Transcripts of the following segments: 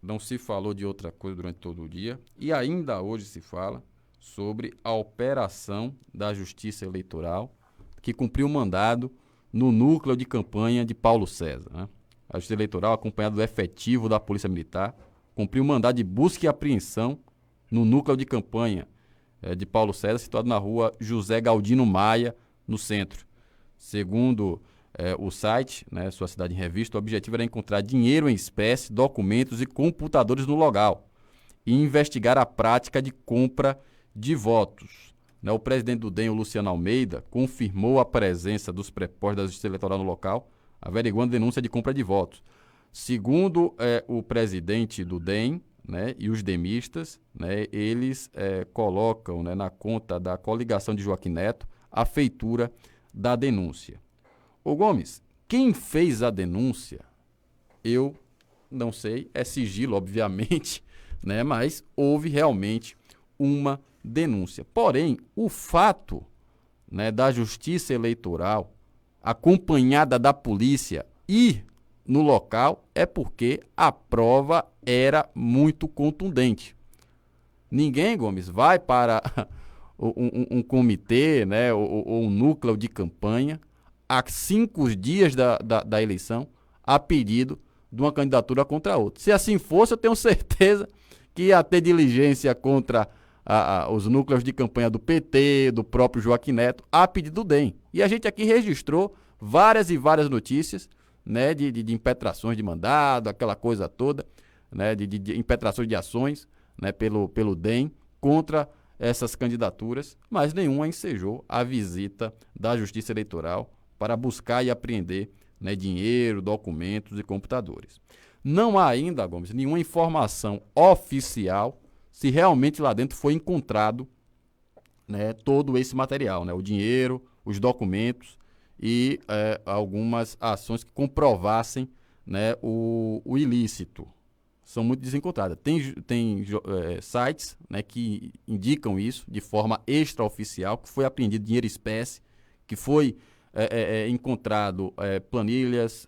não se falou de outra coisa durante todo o dia, e ainda hoje se fala sobre a operação da Justiça Eleitoral, que cumpriu o mandado no núcleo de campanha de Paulo César, né? A Justiça Eleitoral, acompanhada do efetivo da Polícia Militar, cumpriu o mandado de busca e apreensão no núcleo de campanha de Paulo César, situado na rua José Galdino Maia, no centro. Segundo o site, né, Sua Cidade em Revista, o objetivo era encontrar dinheiro em espécie, documentos e computadores no local e investigar a prática de compra de votos. Né, o presidente do DEM, o Luciano Almeida, confirmou a presença dos prepostos da Justiça Eleitoral no local, averiguando denúncia de compra de votos. Segundo o presidente do DEM, né, e os demistas, né, eles colocam, né, na conta da coligação de Joaquim Neto a feitura da denúncia. Ô Gomes, quem fez a denúncia, eu não sei, é sigilo, obviamente, né, mas houve realmente uma denúncia. Porém, o fato, né, da Justiça Eleitoral, acompanhada da polícia, ir no local é porque a prova era muito contundente. Ninguém, Gomes, vai para um comitê, né, ou um núcleo de campanha há 5 dias da eleição a pedido de uma candidatura contra outra. Se assim fosse, eu tenho certeza que ia ter diligência contra os núcleos de campanha do PT, do próprio Joaquim Neto, a pedido do DEM. E a gente aqui registrou várias e várias notícias, né, de impetrações de mandado, aquela coisa toda, né, de impetrações de ações, né, pelo DEM contra essas candidaturas, mas nenhuma ensejou a visita da Justiça Eleitoral para buscar e apreender, né, dinheiro, documentos e computadores. Não há ainda, Gomes, nenhuma informação oficial se realmente lá dentro foi encontrado, né, todo esse material, né, o dinheiro, os documentos e algumas ações que comprovassem, né, o ilícito. São muito desencontradas. Tem sites, né, que indicam isso de forma extraoficial, que foi apreendido dinheiro espécie, que foi encontrado planilhas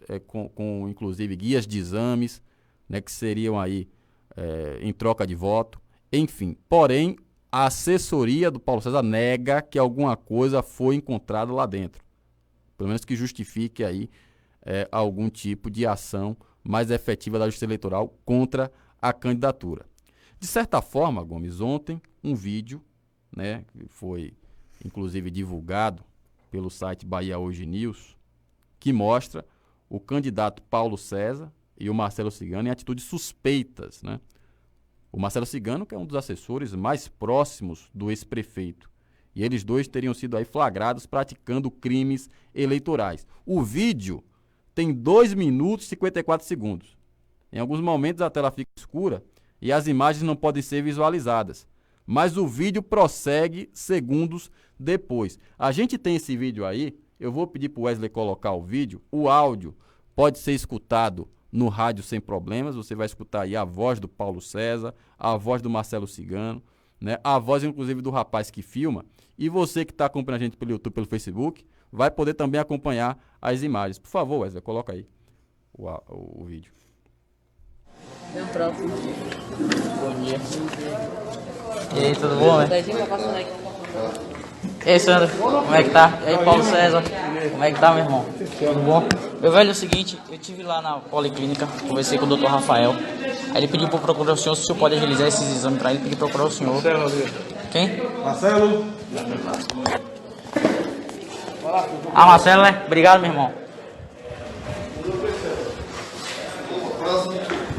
com inclusive guias de exames, né, que seriam aí em troca de voto. Enfim, porém, a assessoria do Paulo César nega que alguma coisa foi encontrada lá dentro. Pelo menos que justifique aí algum tipo de ação mais efetiva da Justiça Eleitoral contra a candidatura. De certa forma, Gomes, ontem um vídeo, né, que foi inclusive divulgado pelo site Bahia Hoje News, que mostra o candidato Paulo César e o Marcelo Cigano em atitudes suspeitas, né? O Marcelo Cigano, que é um dos assessores mais próximos do ex-prefeito, e eles dois teriam sido aí flagrados praticando crimes eleitorais. O vídeo tem 2 minutos e 54 segundos. Em alguns momentos a tela fica escura e as imagens não podem ser visualizadas, mas o vídeo prossegue segundos depois. A gente tem esse vídeo aí, eu vou pedir para o Wesley colocar o vídeo, o áudio pode ser escutado no rádio sem problemas, você vai escutar aí a voz do Paulo César, a voz do Marcelo Cigano, né, a voz inclusive do rapaz que filma, e você que está acompanhando a gente pelo YouTube, pelo Facebook, vai poder também acompanhar as imagens. Por favor, Wesley, coloca aí o vídeo. Até o próximo. Bom dia. E aí, tudo bom, né? E aí, Sandro, como é que tá? E aí, Paulo César, como é que tá, meu irmão? Tudo bom? Meu velho, é o seguinte, eu estive lá na policlínica, conversei com o Dr. Rafael, aí ele pediu para procurar o senhor, se o senhor pode agilizar esses exames para ele, pediu para procurar o senhor. Marcelo. Quem? Marcelo. Ah, Marcelo, né? Obrigado, meu irmão.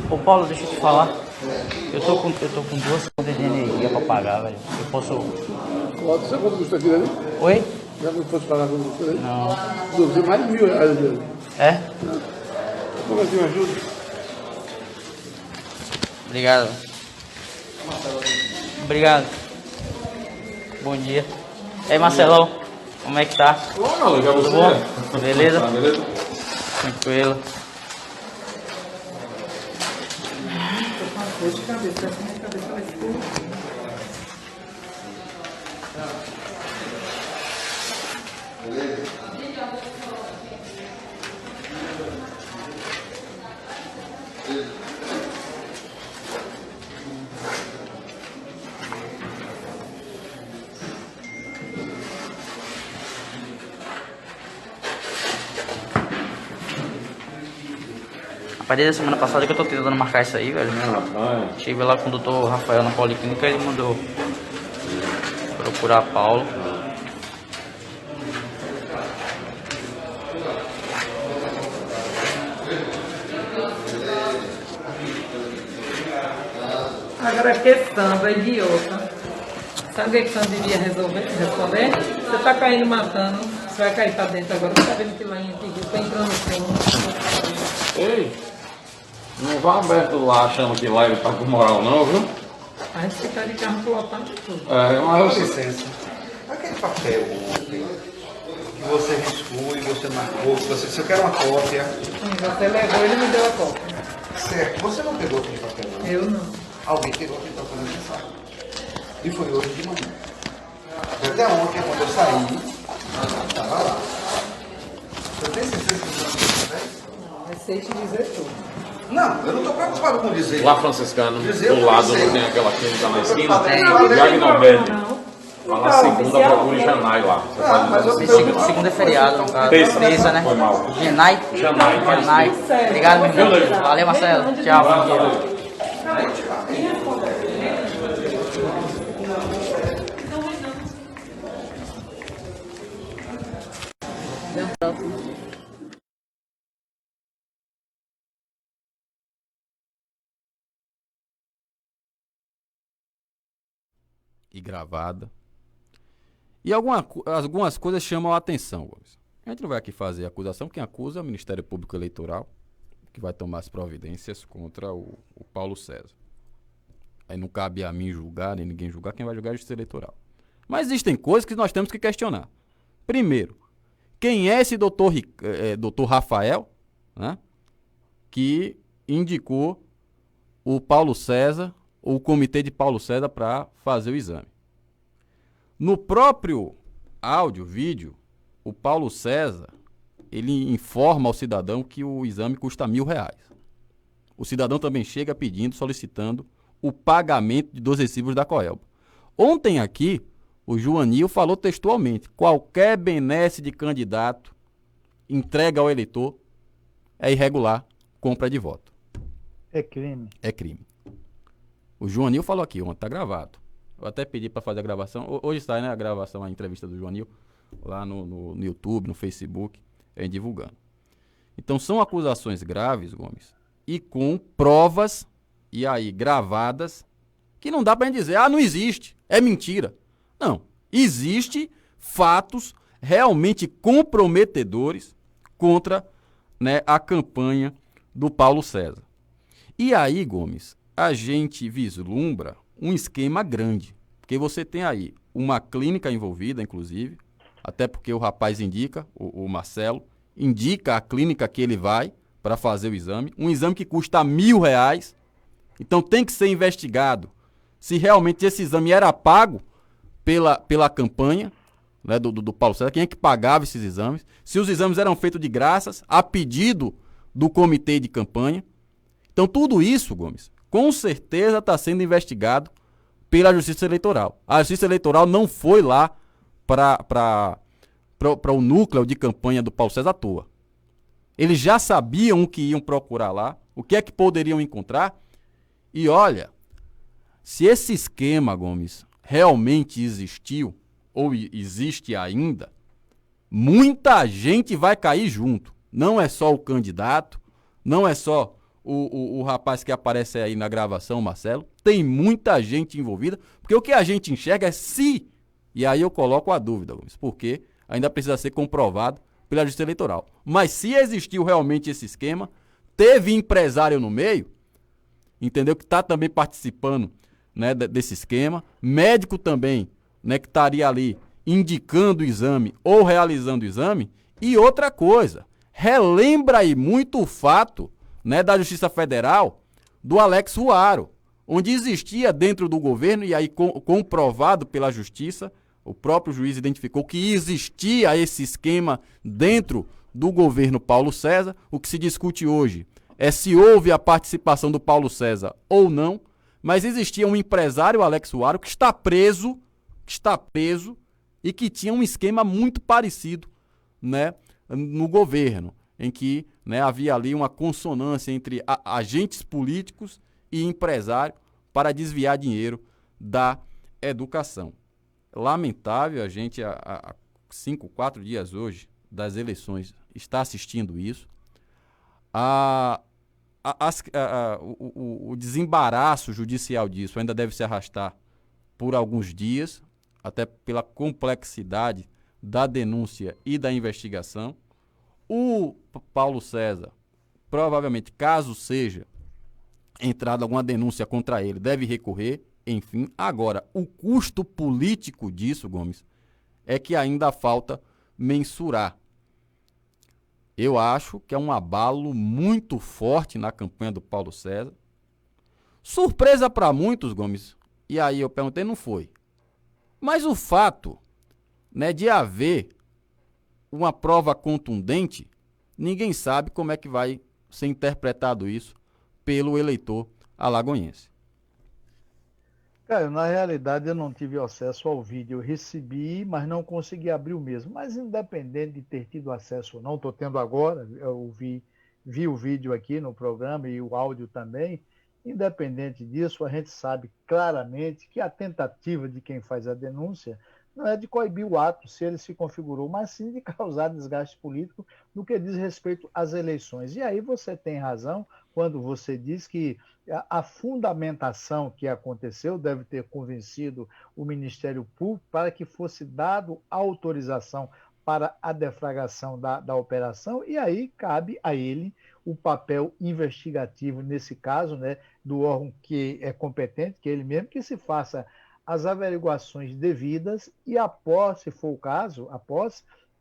Ô, Paulo, deixa eu te falar. Eu tô com 2 contas de energia para pagar, velho. Eu posso... Você quanto custa aquilo ali? Oi? Já não fosse pagar quanto custa ali? Não. Você mais de R$1.000 ali. É? Como assim, ajuda? Obrigado. Obrigado. Bom dia. E aí, Marcelão, como é que tá? Bom, já Tudo você. bom? Beleza? Tá, beleza? Tranquilo. Rapaz, desde a semana passada que eu tô tentando marcar isso aí, velho. Estive lá com o doutor Rafael na Policlínica, ele mandou procurar Paulo. Agora a questão do idiota. Sabe o que você devia responder? Você tá caindo matando, você vai cair pra dentro agora. Você tá vendo que lá em Antigo tá entrando no crime. Ei, não vá aberto lá achando que lá ele tá com moral não, viu? A gente fica de carro pilotando tudo. Mas Com licença. Aquele papel ontem que você riscou e você marcou, que você disse, eu quero uma cópia. Você levou, ele me deu a copa. Certo. Você não pegou aquele papel, não? Eu não. Alguém pegou aquele papel necessário. E foi hoje de manhã. Até ontem, quando eu saí, estava lá. Você tem certeza que você não Mas sei te dizer tudo. Não, eu não estou preocupado com dizer. lá franciscano, Dizer, do eu lado sei. não tem aquela clínica na esquina, Tem. Diago Norberto. Vai lá Então, segunda, oficial, procura em Janai lá. Você Ah, mas eu Segunda é feriado, no caso. Terça, né? foi mal. Genai. Janai. Obrigado, meu irmão. Valeu, Marcelo. Tchau, bom dia. E gravada. E algumas coisas chamam a atenção, Gomes. A gente não vai aqui fazer acusação, quem acusa é o Ministério Público Eleitoral, que vai tomar as providências contra o Paulo César. Aí não cabe a mim julgar, nem ninguém julgar, quem vai julgar é a Justiça Eleitoral. Mas existem coisas que nós temos que questionar. Primeiro, quem é esse doutor Rafael, né, que indicou o Paulo César, ou o comitê de Paulo César, para fazer o exame? No próprio áudio, vídeo, o Paulo César, ele informa ao cidadão que o exame custa R$1.000. O cidadão também chega pedindo, solicitando o pagamento dos recibos da Coelba. Ontem aqui, o Joanil falou textualmente: qualquer benesse de candidato entrega ao eleitor é irregular, compra de voto. É crime. É crime. O Joanil falou aqui ontem, tá gravado. Eu até pedi para fazer a gravação. Hoje sai, né, a gravação, a entrevista do Joanil, lá no YouTube, no Facebook, divulgando. Então são acusações graves, Gomes, e com provas, e aí gravadas, que não dá pra gente dizer, não existe, é mentira. Não, existe fatos realmente comprometedores contra, né, a campanha do Paulo César. E aí, Gomes, a gente vislumbra um esquema grande, porque você tem aí uma clínica envolvida, inclusive, até porque o rapaz indica, o Marcelo, indica a clínica que ele vai para fazer o exame, um exame que custa R$1.000, então tem que ser investigado se realmente esse exame era pago pela campanha, né, do Paulo César, quem é que pagava esses exames, se os exames eram feitos de graças, a pedido do comitê de campanha. Então tudo isso, Gomes, com certeza está sendo investigado pela Justiça Eleitoral. A Justiça Eleitoral não foi lá para o núcleo de campanha do Paulo César à toa. Eles já sabiam o que iam procurar lá, o que é que poderiam encontrar. E olha, se esse esquema, Gomes, realmente existiu, ou existe ainda, muita gente vai cair junto. Não é só o candidato, não é só o rapaz que aparece aí na gravação, Marcelo. Tem muita gente envolvida, porque o que a gente enxerga é se, e aí eu coloco a dúvida, Gomes, porque ainda precisa ser comprovado pela Justiça Eleitoral. Mas se existiu realmente esse esquema, teve empresário no meio, entendeu, que está também participando, né, desse esquema, médico também, né, que estaria ali indicando o exame ou realizando o exame. E outra coisa, relembra aí muito o fato, né, da Justiça Federal do Alex Ruaro, onde existia dentro do governo, e aí comprovado pela Justiça, o próprio juiz identificou que existia esse esquema dentro do governo Paulo César. O que se discute hoje é se houve a participação do Paulo César ou não, mas existia um empresário, Alex Ruaro, que está preso e que tinha um esquema muito parecido, né, no governo. em que, né, havia ali uma consonância entre agentes políticos e empresários para desviar dinheiro da educação. Lamentável, a gente há 4 dias hoje das eleições está assistindo isso. O desembaraço judicial disso ainda deve se arrastar por alguns dias, até pela complexidade da denúncia e da investigação. O Paulo César, provavelmente, caso seja entrada alguma denúncia contra ele, deve recorrer, enfim. Agora, o custo político disso, Gomes, é que ainda falta mensurar. Eu acho que é um abalo muito forte na campanha do Paulo César. Surpresa para muitos, Gomes, e aí eu perguntei, não foi. Mas o fato, né, de haver uma prova contundente, ninguém sabe como é que vai ser interpretado isso pelo eleitor alagoense. Cara, na realidade eu não tive acesso ao vídeo, eu recebi, mas não consegui abrir o mesmo. Mas independente de ter tido acesso ou não, estou tendo agora, eu vi o vídeo aqui no programa e o áudio também. Independente disso, a gente sabe claramente que a tentativa de quem faz a denúncia não é de coibir o ato, se ele se configurou, mas sim de causar desgaste político no que diz respeito às eleições. E aí você tem razão quando você diz que a fundamentação que aconteceu deve ter convencido o Ministério Público para que fosse dado autorização para a deflagração da operação, e aí cabe a ele o papel investigativo, nesse caso, né, do órgão que é competente, que é ele mesmo, que se faça as averiguações devidas e, após, se for o caso,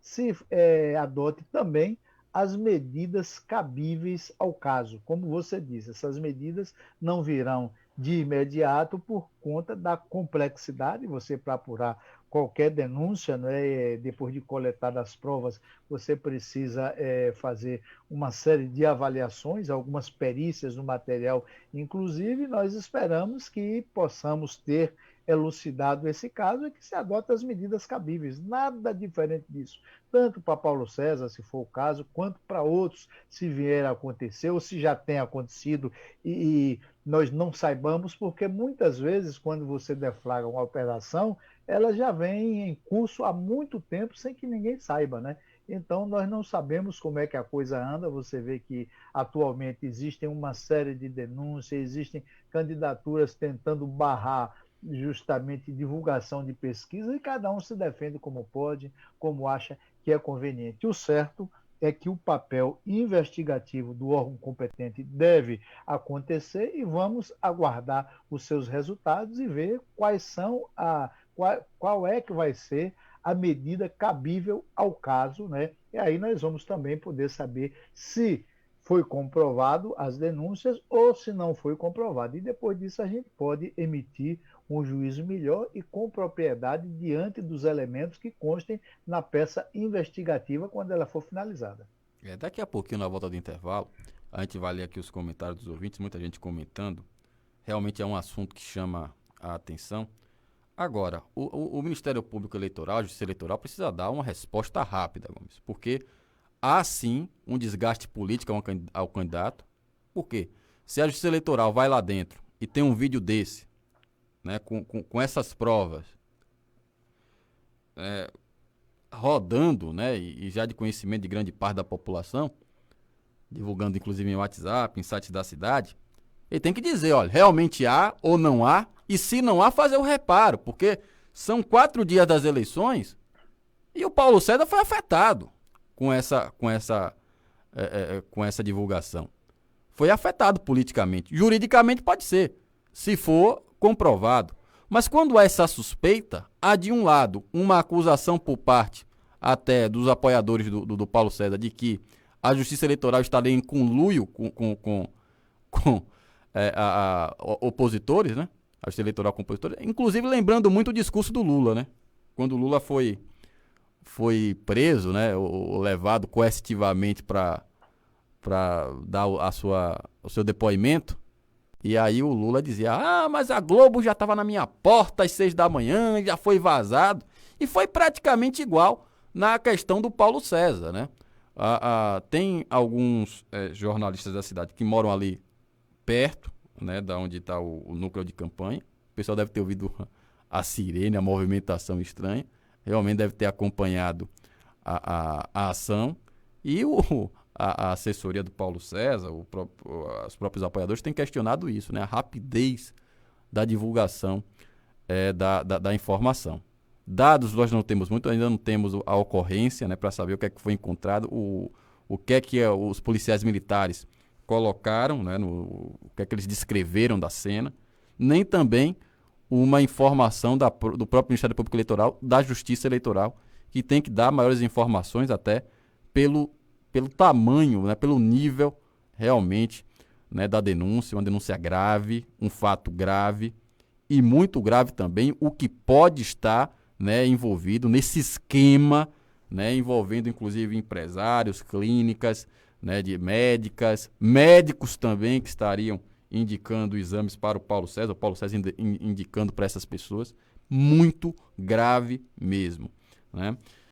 se adote também as medidas cabíveis ao caso. Como você disse, essas medidas não virão de imediato por conta da complexidade. Você, para apurar qualquer denúncia, né, depois de coletar as provas, você precisa fazer uma série de avaliações, algumas perícias no material. Inclusive, nós esperamos que possamos ter elucidado esse caso e que se adote as medidas cabíveis. Nada diferente disso. Tanto para Paulo César, se for o caso, quanto para outros, se vier a acontecer, ou se já tem acontecido e nós não saibamos, porque muitas vezes, quando você deflagra uma operação, ela já vem em curso há muito tempo sem que ninguém saiba, né? Então, nós não sabemos como é que a coisa anda. Você vê que, atualmente, existem uma série de denúncias, existem candidaturas tentando barrar justamente divulgação de pesquisa, e cada um se defende como pode, como acha que é conveniente. O certo é que o papel investigativo do órgão competente deve acontecer e vamos aguardar os seus resultados e ver qual é que vai ser a medida cabível ao caso, né? E aí nós vamos também poder saber se foi comprovado as denúncias ou se não foi comprovado. E depois disso a gente pode emitir um juízo melhor e com propriedade diante dos elementos que constem na peça investigativa quando ela for finalizada. Daqui a pouquinho, na volta do intervalo, a gente vai ler aqui os comentários dos ouvintes, muita gente comentando. Realmente é um assunto que chama a atenção. Agora, o Ministério Público Eleitoral, a Justiça Eleitoral, precisa dar uma resposta rápida, Gomes, porque há sim um desgaste político ao candidato. Por quê? Se a Justiça Eleitoral vai lá dentro e tem um vídeo desse, né, com essas provas, rodando, né, e já de conhecimento de grande parte da população, divulgando inclusive em WhatsApp, em sites da cidade, ele tem que dizer, olha, realmente há ou não há, e se não há, fazer o reparo, porque são 4 dias das eleições e o Paulo César foi afetado com essa divulgação. Foi afetado politicamente. Juridicamente pode ser, se for comprovado. Mas quando há essa suspeita, há de um lado uma acusação por parte até dos apoiadores do Paulo César de que a Justiça Eleitoral estaria em conluio com opositores, né? A Justiça Eleitoral com opositores, inclusive lembrando muito o discurso do Lula, né? Quando o Lula foi preso, né? Ou levado coercitivamente para dar o seu depoimento. E aí o Lula dizia, mas a Globo já estava na minha porta às 6 da manhã, já foi vazado. E foi praticamente igual na questão do Paulo César, né? Tem alguns jornalistas da cidade que moram ali perto, né, da onde está o núcleo de campanha. O pessoal deve ter ouvido a sirene, a movimentação estranha. Realmente deve ter acompanhado a ação. E a assessoria do Paulo César, os próprios apoiadores, têm questionado isso, né, a rapidez da divulgação da informação. Dados nós não temos muito, ainda não temos a ocorrência, né, para saber o que é que foi encontrado, o que é que os policiais militares colocaram, né, o que é que eles descreveram da cena, nem também uma informação do próprio Ministério Público Eleitoral, da Justiça Eleitoral, que tem que dar maiores informações até pelo tamanho, né, pelo nível realmente, né, da denúncia, uma denúncia grave, um fato grave e muito grave também o que pode estar, né, envolvido nesse esquema, né, envolvendo inclusive empresários, clínicas, né, de médicos também que estariam indicando exames para o Paulo César indicando para essas pessoas, muito grave mesmo, né?